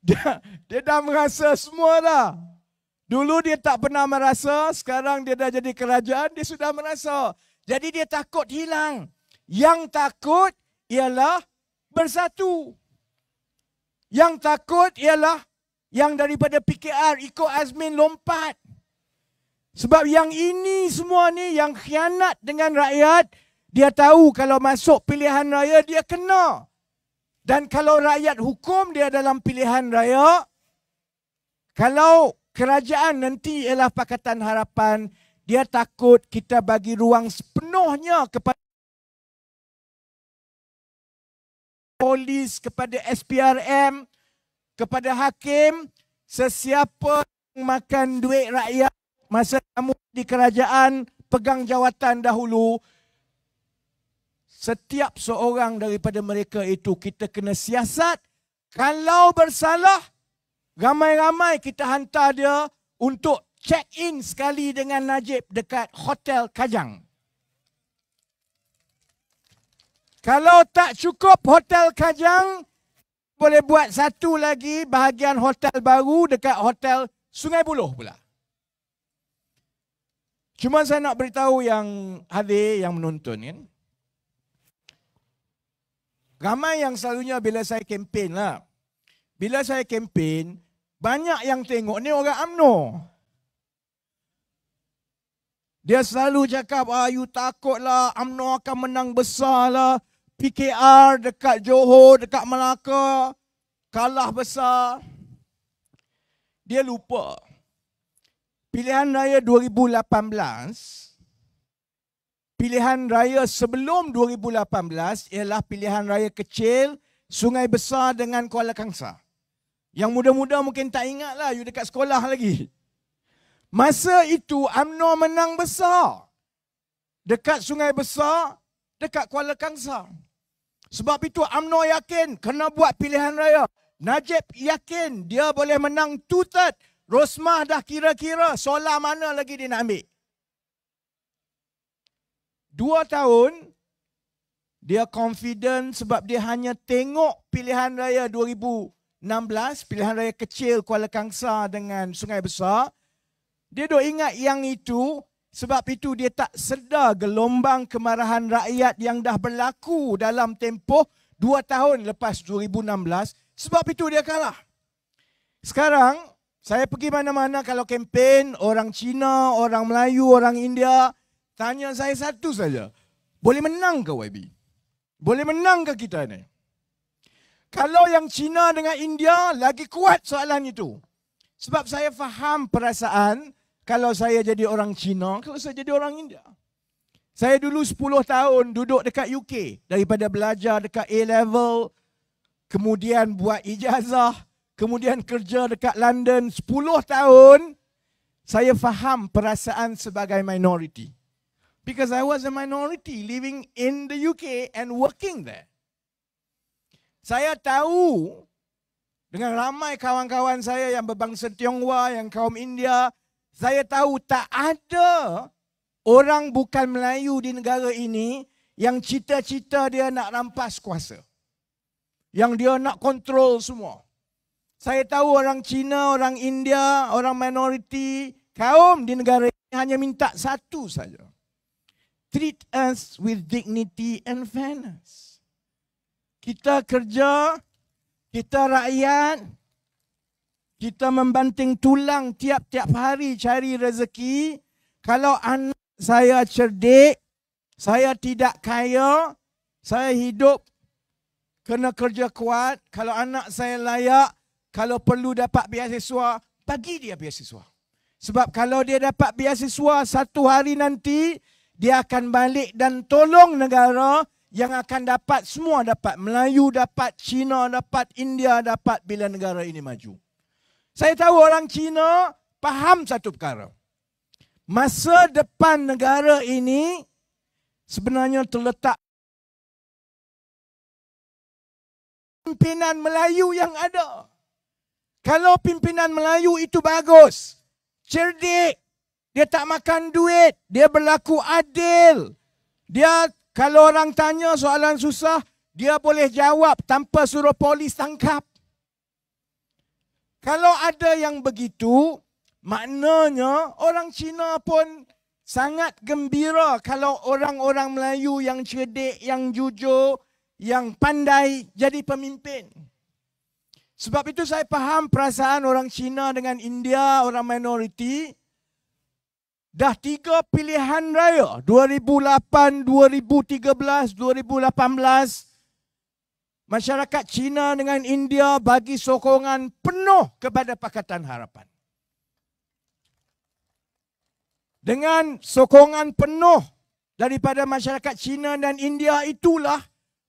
Dia dah merasa semua dah. Dulu dia tak pernah merasa, sekarang dia dah jadi kerajaan, dia sudah merasa. Jadi dia takut hilang. Yang takut ialah bersatu. Yang takut ialah yang daripada PKR ikut Azmin lompat. Sebab yang ini semua ni yang khianat dengan rakyat, dia tahu kalau masuk pilihan raya dia kena. Dan kalau rakyat hukum dia dalam pilihan raya, kalau kerajaan nanti ialah Pakatan Harapan, dia takut kita bagi ruang sepenuhnya kepada polis, kepada SPRM, kepada hakim, sesiapa yang makan duit rakyat masa kamu di kerajaan, pegang jawatan dahulu, setiap seorang daripada mereka itu kita kena siasat. Kalau bersalah, ramai-ramai kita hantar dia untuk check-in sekali dengan Najib dekat Hotel Kajang. Kalau tak cukup Hotel Kajang, boleh buat satu lagi bahagian hotel baru dekat Hotel Sungai Buloh pula. Cuma saya nak beritahu yang hadir, yang menonton kan. Ramai yang selalunya bila saya kempen lah. Bila saya kempen, banyak yang tengok ni orang UMNO. Dia selalu cakap, you takutlah UMNO akan menang besar lah. PKR dekat Johor, dekat Melaka, kalah besar. Dia lupa. Pilihan raya 2018, pilihan raya sebelum 2018 ialah pilihan raya kecil Sungai Besar dengan Kuala Kangsar. Yang muda-muda mungkin tak ingat lah, you dekat sekolah lagi. Masa itu UMNO menang besar. Dekat Sungai Besar, dekat Kuala Kangsar. Sebab itu UMNO yakin kena buat pilihan raya. Najib yakin dia boleh menang 2/3. Rosmah dah kira-kira solar mana lagi dia nak ambil. 2 tahun, dia confident sebab dia hanya tengok pilihan raya 2016, pilihan raya kecil Kuala Kangsar dengan Sungai Besar. Dia duk ingat yang itu, sebab itu dia tak sedar gelombang kemarahan rakyat yang dah berlaku dalam tempoh 2 tahun lepas 2016. Sebab itu dia kalah. Sekarang, saya pergi mana-mana kalau kempen, orang Cina, orang Melayu, orang India, tanya saya satu saja. Boleh menang ke YB? Boleh menang ke kita ni? Kalau yang Cina dengan India, lagi kuat soalan itu. Sebab saya faham perasaan kalau saya jadi orang Cina, kalau saya jadi orang India. Saya dulu 10 tahun duduk dekat UK. Daripada belajar dekat A-level, kemudian buat ijazah, kemudian kerja dekat London 10 tahun, saya faham perasaan sebagai minority. Because I was a minority living in the UK and working there. Saya tahu dengan ramai kawan-kawan saya yang berbangsa Tionghoa, yang kaum India, saya tahu tak ada orang bukan Melayu di negara ini yang cita-cita dia nak rampas kuasa. Yang dia nak kontrol semua. Saya tahu orang Cina, orang India, orang minoriti, kaum di negara ini hanya minta satu saja. Treat us with dignity and fairness. Kita kerja, kita rakyat, kita membanting tulang tiap-tiap hari cari rezeki. Kalau anak saya cerdik, saya tidak kaya, saya hidup kena kerja kuat. Kalau anak saya layak, kalau perlu dapat beasiswa, bagi dia beasiswa. Sebab kalau dia dapat beasiswa satu hari nanti, dia akan balik dan tolong negara yang akan dapat semua dapat. Melayu dapat, Cina dapat, India dapat bila negara ini maju. Saya tahu orang Cina faham satu perkara. Masa depan negara ini sebenarnya terletak pimpinan Melayu yang ada. Kalau pimpinan Melayu itu bagus, cerdik, dia tak makan duit, dia berlaku adil. Dia kalau orang tanya soalan susah, dia boleh jawab tanpa suruh polis tangkap. Kalau ada yang begitu, maknanya orang Cina pun sangat gembira kalau orang-orang Melayu yang cerdik, yang jujur, yang pandai jadi pemimpin. Sebab itu saya faham perasaan orang Cina dengan India, orang minoriti. Dah 3 pilihan raya, 2008, 2013, 2018. Masyarakat Cina dengan India bagi sokongan penuh kepada Pakatan Harapan. Dengan sokongan penuh daripada masyarakat Cina dan India itulah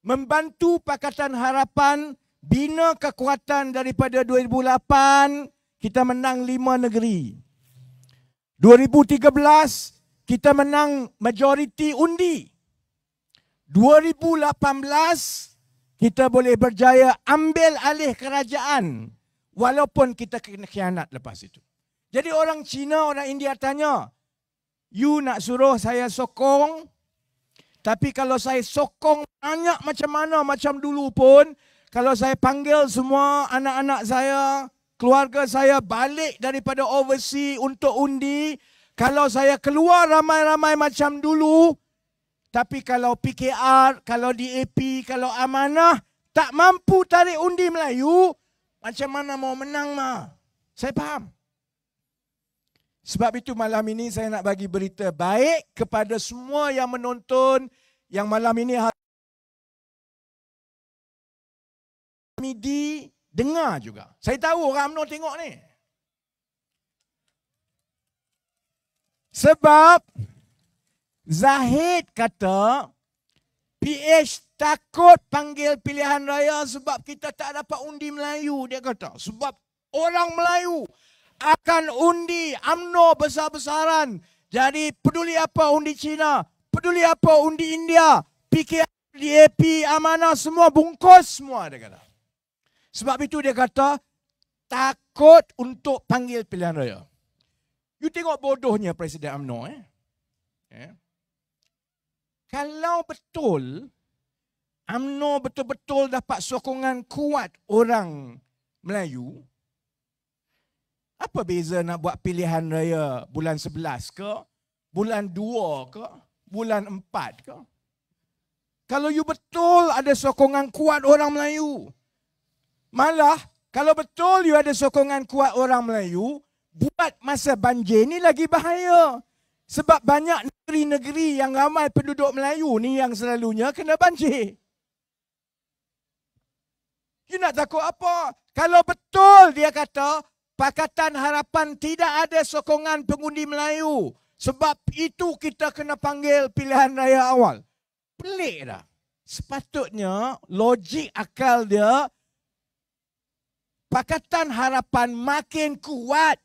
membantu Pakatan Harapan bina kekuatan daripada 2008 kita menang 5 negeri. 2013 kita menang majoriti undi. 2018 kita boleh berjaya ambil alih kerajaan walaupun kita kena khianat lepas itu. Jadi orang Cina, orang India tanya, you nak suruh saya sokong, tapi kalau saya sokong banyak macam mana, macam dulu pun, kalau saya panggil semua anak-anak saya, keluarga saya balik daripada overseas untuk undi, kalau saya keluar ramai-ramai macam dulu, tapi kalau PKR, kalau DAP, kalau amanah tak mampu tarik undi Melayu, macam mana mau menang mah? Saya faham. Sebab itu malam ini saya nak bagi berita baik kepada semua yang menonton, yang malam ini midi dengar juga. Saya tahu orang UMNO tengok ni. Sebab Zahid kata PH takut panggil pilihan raya sebab kita tak dapat undi Melayu, dia kata. Sebab orang Melayu akan undi UMNO besar-besaran. Jadi peduli apa undi Cina, peduli apa undi India, PKR, DAP, amanah semua bungkus semua, dia kata. Sebab itu dia kata takut untuk panggil pilihan raya. You tengok bodohnya Presiden UMNO. Kalau betul UMNO betul-betul dapat sokongan kuat orang Melayu, apa beza nak buat pilihan raya bulan 11 ke, bulan 2 ke, bulan 4 ke? Kalau you betul ada sokongan kuat orang Melayu, malah kalau betul you ada sokongan kuat orang Melayu, buat masa banjir ni lagi bahaya. Sebab banyak negeri-negeri yang ramai penduduk Melayu ni yang selalunya kena banjir. You nak takut apa? Kalau betul dia kata Pakatan Harapan tidak ada sokongan pengundi Melayu, sebab itu kita kena panggil pilihan raya awal. Pelik dah. Sepatutnya logik akal dia, Pakatan Harapan makin kuat,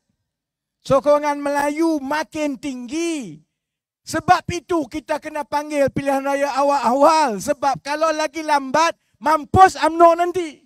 sokongan Melayu makin tinggi. Sebab itu kita kena panggil pilihan raya awal-awal. Sebab kalau lagi lambat, mampus UMNO nanti.